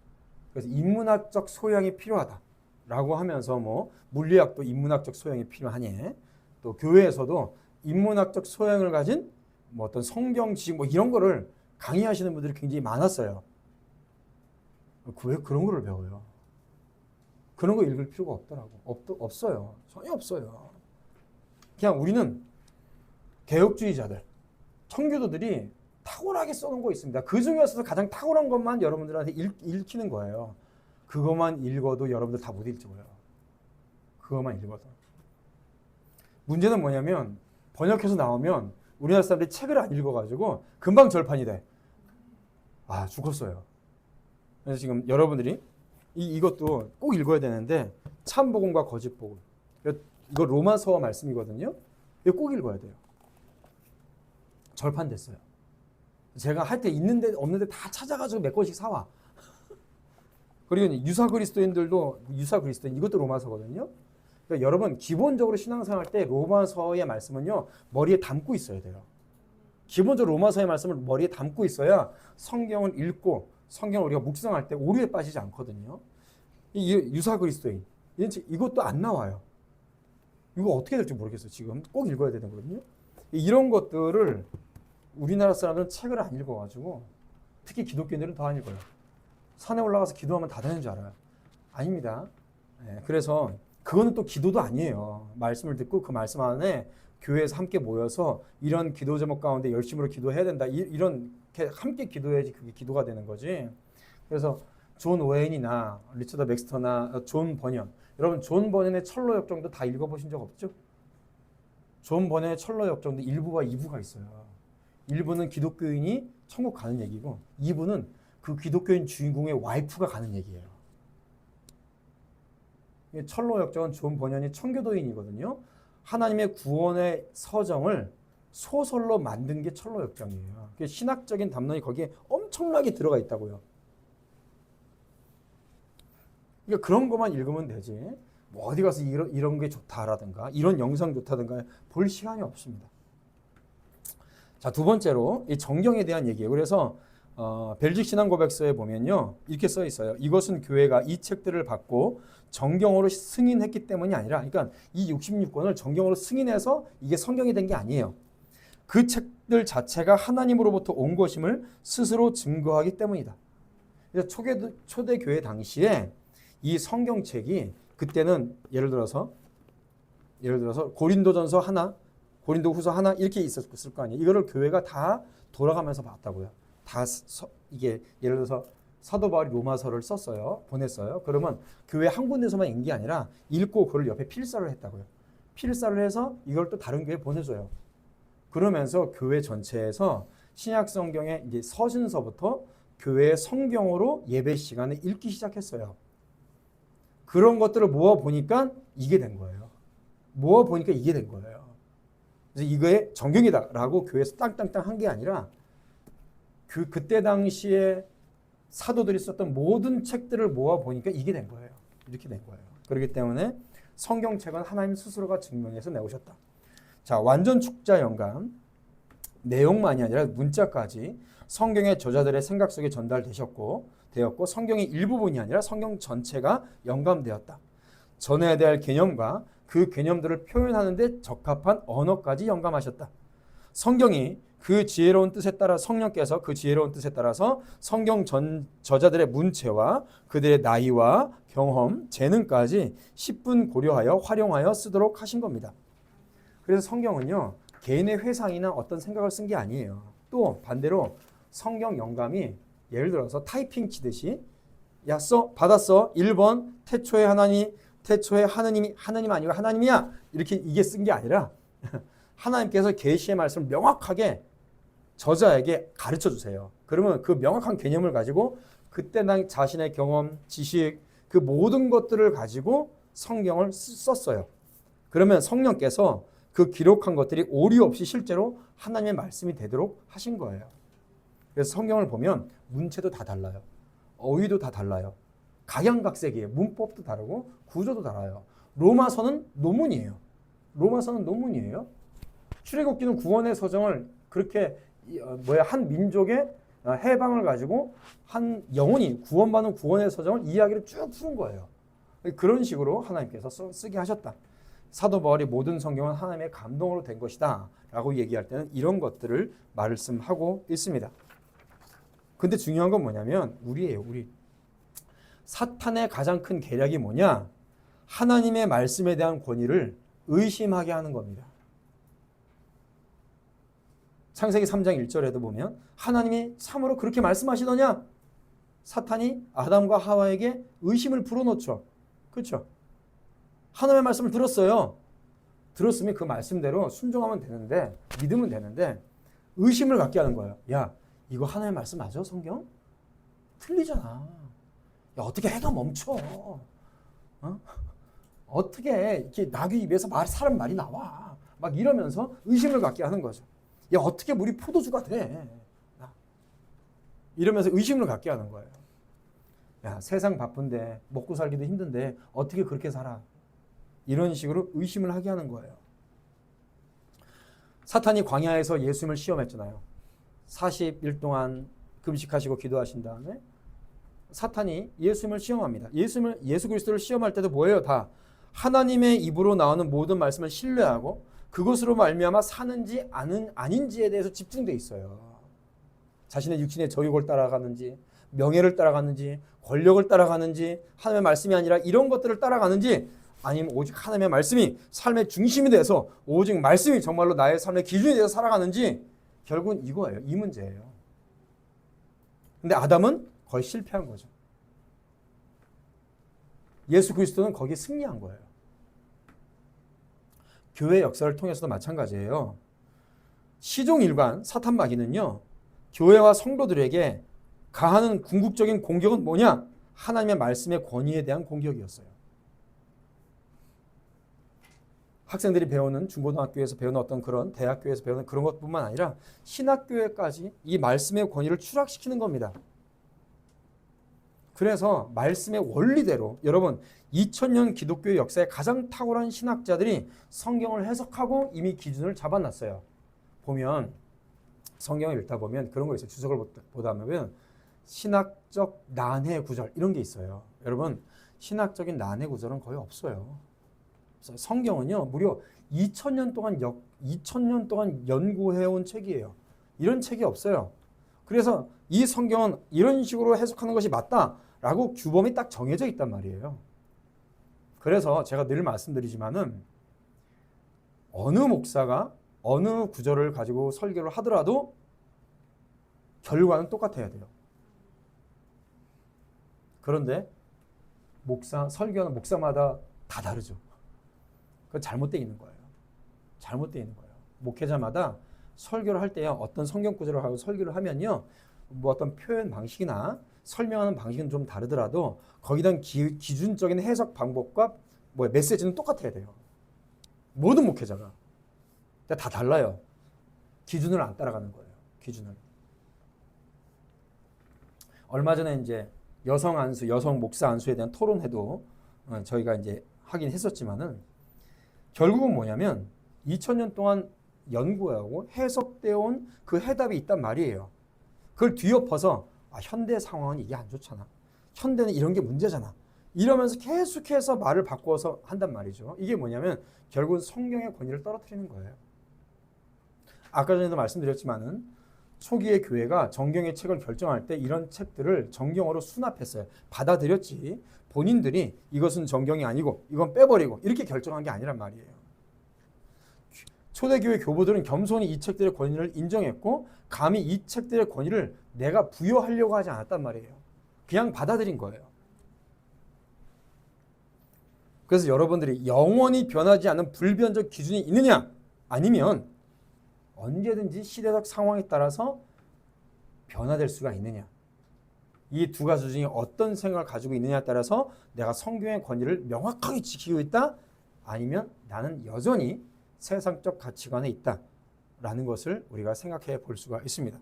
그래서 인문학적 소양이 필요하다라고 하면서 뭐 물리학도 인문학적 소양이 필요하니 또 교회에서도 인문학적 소양을 가진 뭐 어떤 성경 지식 뭐 이런 거를 강의하시는 분들이 굉장히 많았어요. 왜 그런 거를 배워요? 그런 거 읽을 필요가 없더라고. 없어요. 전혀 없어요. 그냥 우리는 개혁주의자들, 청교도들이 탁월하게 써놓은 거 있습니다. 그 중에서도 가장 탁월한 것만 여러분들한테 읽히는 거예요. 그것만 읽어도 여러분들 다 못 읽어요. 그것만 읽어도. 문제는 뭐냐면 번역해서 나오면 우리나라 사람들이 책을 안 읽어가지고 금방 절판이 돼. 아, 죽었어요. 그래서 지금 여러분들이 이것도 꼭 읽어야 되는데 참복음과 거짓복음. 이거 로마서 말씀이거든요. 이거 꼭 읽어야 돼요. 절판됐어요. 제가 할 때 있는데 없는데 다 찾아가지고 몇 권씩 사와. 그리고 유사 그리스도인들도 유사 그리스도인 이것도 로마서거든요. 그러니까 여러분 기본적으로 신앙생활 때 로마서의 말씀은요 머리에 담고 있어야 돼요. 기본적으로 로마서의 말씀을 머리에 담고 있어야 성경을 읽고 성경을 우리가 묵상할 때 오류에 빠지지 않거든요. 유사 그리스도인 이것도 안 나와요. 이거 어떻게 될지 모르겠어요. 지금 꼭 읽어야 되는 거거든요. 이런 것들을 우리나라 사람들은 책을 안 읽어가지고 특히 기독교인들은 더 안 읽어요. 산에 올라가서 기도하면 다 되는 줄 알아요. 아닙니다. 네, 그래서 그거는 또 기도도 아니에요. 말씀을 듣고 그 말씀 안에 교회에서 함께 모여서 이런 기도 제목 가운데 열심으로 기도해야 된다. 이런 함께 기도해야지 그게 기도가 되는 거지. 그래서 존 오웬이나 리처드 맥스터나 존 버년, 여러분 존 버년의 철로 역정도 다 읽어보신 적 없죠? 존 버년의 철로 역정도 1부와 2부가 있어요. 1부는 기독교인이 천국 가는 얘기고 2부는 그 기독교인 주인공의 와이프가 가는 얘기예요. 철로 역정은 존 버년이 청교도인이거든요. 하나님의 구원의 서정을 소설로 만든 게 철로 역정이에요. 신학적인 담론이 거기에 엄청나게 들어가 있다고요. 그러니까 그런 것만 읽으면 되지. 뭐 어디 가서 이런 게 좋다라든가 이런 영상 좋다든가 볼 시간이 없습니다. 자, 두 번째로 이 정경에 대한 얘기예요. 그래서 벨직 신앙고백서에 보면요 이렇게 써 있어요. 이것은 교회가 이 책들을 받고 정경으로 승인했기 때문이 아니라, 그러니까 이 66권을 정경으로 승인해서 이게 성경이 된 게 아니에요. 그 책들 자체가 하나님으로부터 온 것임을 스스로 증거하기 때문이다. 그래서 초대 교회 당시에 이 성경책이 그때는 예를 들어서 고린도전서 하나, 고린도후서 하나 이렇게 있었을 거 아니에요. 이거를 교회가 다 돌아가면서 봤다고요. 이게 예를 들어서 사도 바울이 로마서를 썼어요. 보냈어요. 그러면 교회 한 군데서만 읽는 게 아니라 읽고 그걸 옆에 필사를 했다고요. 필사를 해서 이걸 또 다른 교회에 보내줘요. 그러면서 교회 전체에서 신약 성경의 이제 서신서부터 교회의 성경으로 예배 시간에 읽기 시작했어요. 그런 것들을 모아 보니까 이게 된 거예요. 모아 보니까 이게 된 거예요. 그래서 이거의 정경이다라고 교회에서 땅땅땅 한 게 아니라 그때 당시에 사도들이 썼던 모든 책들을 모아 보니까 이게 된 거예요. 이렇게 된 거예요. 그렇기 때문에 성경책은 하나님 스스로가 증명해서 내오셨다. 자, 완전 축자 영감 내용만이 아니라 문자까지 성경의 저자들의 생각 속에 전달되었고 성경의 일부분이 아니라 성경 전체가 영감되었다. 전해야 될 개념과 그 개념들을 표현하는 데 적합한 언어까지 영감하셨다. 성경이 그 지혜로운 뜻에 따라 성령께서 그 지혜로운 뜻에 따라서 성경 저자들의 문체와 그들의 나이와 경험, 재능까지 10분 고려하여 활용하여 쓰도록 하신 겁니다. 그래서 성경은요, 개인의 회상이나 어떤 생각을 쓴 게 아니에요. 또 반대로 성경 영감이 예를 들어서 타이핑 치듯이 야, 받았어. 1번 태초에 하나님이 하나님 아니고 하나님이야. 이렇게 이게 쓴 게 아니라 하나님께서 계시의 말씀을 명확하게 저자에게 가르쳐 주세요. 그러면 그 명확한 개념을 가지고 그때 난 자신의 경험, 지식, 그 모든 것들을 가지고 성경을 썼어요. 그러면 성령께서 그 기록한 것들이 오류 없이 실제로 하나님의 말씀이 되도록 하신 거예요. 그래서 성경을 보면 문체도 다 달라요. 어휘도 다 달라요. 각양각색이에요. 문법도 다르고 구조도 달라요. 로마서는 논문이에요. 출애굽기는 구원의 서정을 그렇게 한 민족의 해방을 가지고 한 영혼이 구원받는 구원의 서정을 이야기를 쭉 푸는 거예요. 그런 식으로 하나님께서 쓰게 하셨다. 사도 바울이 모든 성경은 하나님의 감동으로 된 것이다 라고 얘기할 때는 이런 것들을 말씀하고 있습니다. 근데 중요한 건 뭐냐면 우리예요. 우리. 사탄의 가장 큰 계략이 뭐냐? 하나님의 말씀에 대한 권위를 의심하게 하는 겁니다. 창세기 3장 1절에도 보면 하나님이 참으로 그렇게 말씀하시더냐? 사탄이 아담과 하와에게 의심을 불어넣죠. 그렇죠? 하나님의 말씀을 들었어요. 들었으면 그 말씀대로 순종하면 되는데, 믿으면 되는데 의심을 갖게 하는 거예요. 야, 이거 하나님의 말씀 맞아? 성경? 틀리잖아. 야, 어떻게 해가 멈춰? 어떻게 이렇게 나귀 입에서 사람 말이 나와? 막 이러면서 의심을 갖게 하는 거죠. 야, 어떻게 물이 포도주가 돼? 이러면서 의심을 갖게 하는 거예요. 야, 세상 바쁜데 먹고 살기도 힘든데 어떻게 그렇게 살아? 이런 식으로 의심을 하게 하는 거예요. 사탄이 광야에서 예수님을 시험했잖아요. 40일 동안 금식하시고 기도하신 다음에 사탄이 예수님을 시험합니다. 예수 그리스도를 시험할 때도 뭐예요? 다 하나님의 입으로 나오는 모든 말씀을 신뢰하고 그것으로 말미암아 사는지 아닌지에 대해서 집중돼 있어요. 자신의 육신의 정욕을 따라가는지, 명예를 따라가는지, 권력을 따라가는지, 하나님의 말씀이 아니라 이런 것들을 따라가는지, 아니면 오직 하나님의 말씀이 삶의 중심이 돼서 오직 말씀이 정말로 나의 삶의 기준이 돼서 살아가는지, 결국은 이거예요. 이 문제예요. 근데 아담은 거의 실패한 거죠. 예수 그리스도는 거기에 승리한 거예요. 교회 역사를 통해서도 마찬가지예요. 시종일관 사탄 마귀는요, 교회와 성도들에게 가하는 궁극적인 공격은 뭐냐? 하나님의 말씀의 권위에 대한 공격이었어요. 학생들이 배우는 중고등학교에서 배우는 어떤 그런 대학교에서 배우는 그런 것뿐만 아니라 신학교에까지 이 말씀의 권위를 추락시키는 겁니다. 그래서 말씀의 원리대로 여러분 2000년 기독교의 역사에 가장 탁월한 신학자들이 성경을 해석하고 이미 기준을 잡아놨어요. 보면 성경을 읽다 보면 그런 거 있어요. 주석을 보다 보면 신학적 난해 구절 이런 게 있어요. 여러분 신학적인 난해 구절은 거의 없어요. 성경은요 무려 2000년 동안 연구해온 책이에요. 이런 책이 없어요. 그래서 이 성경은 이런 식으로 해석하는 것이 맞다라고 규범이 딱 정해져 있단 말이에요. 그래서 제가 늘 말씀드리지만은 어느 목사가 어느 구절을 가지고 설교를 하더라도 결과는 똑같아야 돼요. 그런데 설교하는 목사마다 다 다르죠. 그건 잘못되어 있는 거예요. 잘못되어 있는 거예요. 목회자마다 설교를 할 때요, 어떤 성경 구절을 하고 설교를 하면요, 뭐 어떤 표현 방식이나 설명하는 방식은 좀 다르더라도 거기다 기준적인 해석 방법과 뭐 메시지는 똑같아야 돼요. 모든 목회자가. 다 달라요. 기준을 안 따라가는 거예요. 기준을. 얼마 전에 이제 여성 목사 안수에 대한 토론회도 저희가 이제 하긴 했었지만은 결국은 뭐냐면 2000년 동안 연구하고 해석되어 온 그 해답이 있단 말이에요. 그걸 뒤엎어서 현대 상황은 이게 안 좋잖아. 현대는 이런 게 문제잖아. 이러면서 계속해서 말을 바꿔서 한단 말이죠. 이게 뭐냐면 결국은 성경의 권위를 떨어뜨리는 거예요. 아까 전에도 말씀드렸지만은 초기의 교회가 정경의 책을 결정할 때 이런 책들을 정경어로 수납했어요. 받아들였지. 본인들이 이것은 정경이 아니고 이건 빼버리고 이렇게 결정한 게 아니란 말이에요. 초대교회 교부들은 겸손히 이 책들의 권위를 인정했고 감히 이 책들의 권위를 내가 부여하려고 하지 않았단 말이에요. 그냥 받아들인 거예요. 그래서 여러분들이 영원히 변하지 않는 불변적 기준이 있느냐? 아니면 언제든지 시대적 상황에 따라서 변화될 수가 있느냐? 이 두 가지 중에 어떤 생각을 가지고 있느냐에 따라서 내가 성경의 권위를 명확하게 지키고 있다? 아니면 나는 여전히 세상적 가치관에 있다라는 것을 우리가 생각해 볼 수가 있습니다.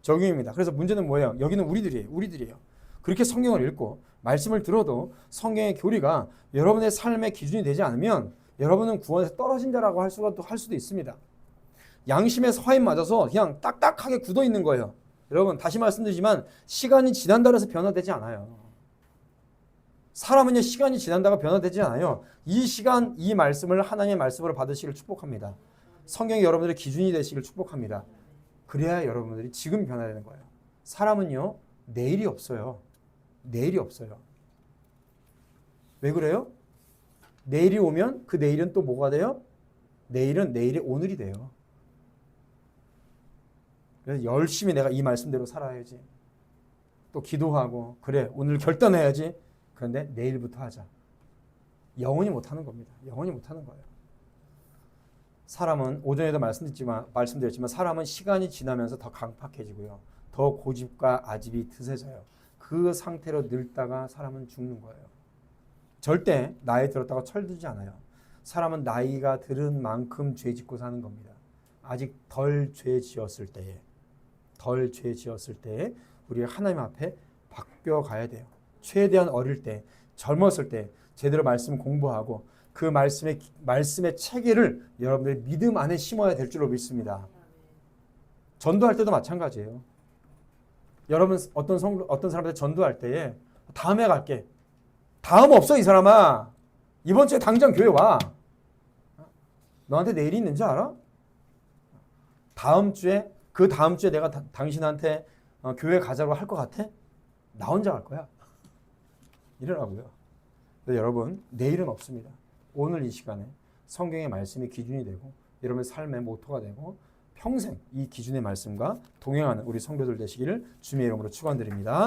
적용입니다. 그래서 문제는 뭐예요? 여기는 우리들이에요. 그렇게 성경을 읽고 말씀을 들어도 성경의 교리가 여러분의 삶의 기준이 되지 않으면 여러분은 구원에서 떨어진 자라고 할 수도 있습니다. 양심의 서임 맞아서 그냥 딱딱하게 굳어 있는 거예요. 여러분 다시 말씀드리지만 시간이 지난다고 해서 변화되지 않아요. 사람은요 시간이 지난다고 변화되지 않아요. 이 시간 이 말씀을 하나님의 말씀으로 받으시길 축복합니다. 성경이 여러분들의 기준이 되시길 축복합니다. 그래야 여러분들이 지금 변화되는 거예요. 사람은요 내일이 없어요. 내일이 없어요. 왜 그래요? 내일이 오면 그 내일은 또 뭐가 돼요? 내일은 내일의 오늘이 돼요. 그래서 열심히 내가 이 말씀대로 살아야지. 또 기도하고 그래 오늘 결단해야지. 그런데 내일부터 하자. 영원히 못하는 겁니다. 영원히 못하는 거예요. 사람은 오전에도 말씀드렸지만 사람은 시간이 지나면서 더 강팍해지고요. 더 고집과 아집이 드세져요. 그 상태로 늙다가 사람은 죽는 거예요. 절대 나이 들었다고 철들지 않아요. 사람은 나이가 들은 만큼 죄 짓고 사는 겁니다. 아직 덜 죄 지었을 때에 우리가 하나님 앞에 바뀌어 가야 돼요. 최대한 어릴 때, 젊었을 때 제대로 말씀 공부하고 그 말씀의 체계를 여러분들의 믿음 안에 심어야 될 줄로 믿습니다. 전도할 때도 마찬가지예요. 여러분 어떤 사람한테 전도할 때에 다음에 갈게. 다음 없어 이 사람아. 이번 주에 당장 교회 와. 너한테 내일이 있는지 알아? 그 다음 주에 내가 당신한테 교회 가자고 할 것 같아? 나 혼자 갈 거야. 이러라고요. 여러분 내일은 없습니다. 오늘 이 시간에 성경의 말씀이 기준이 되고 여러분의 삶의 모토가 되고 평생 이 기준의 말씀과 동행하는 우리 성도들 되시기를 주님의 이름으로 축원드립니다.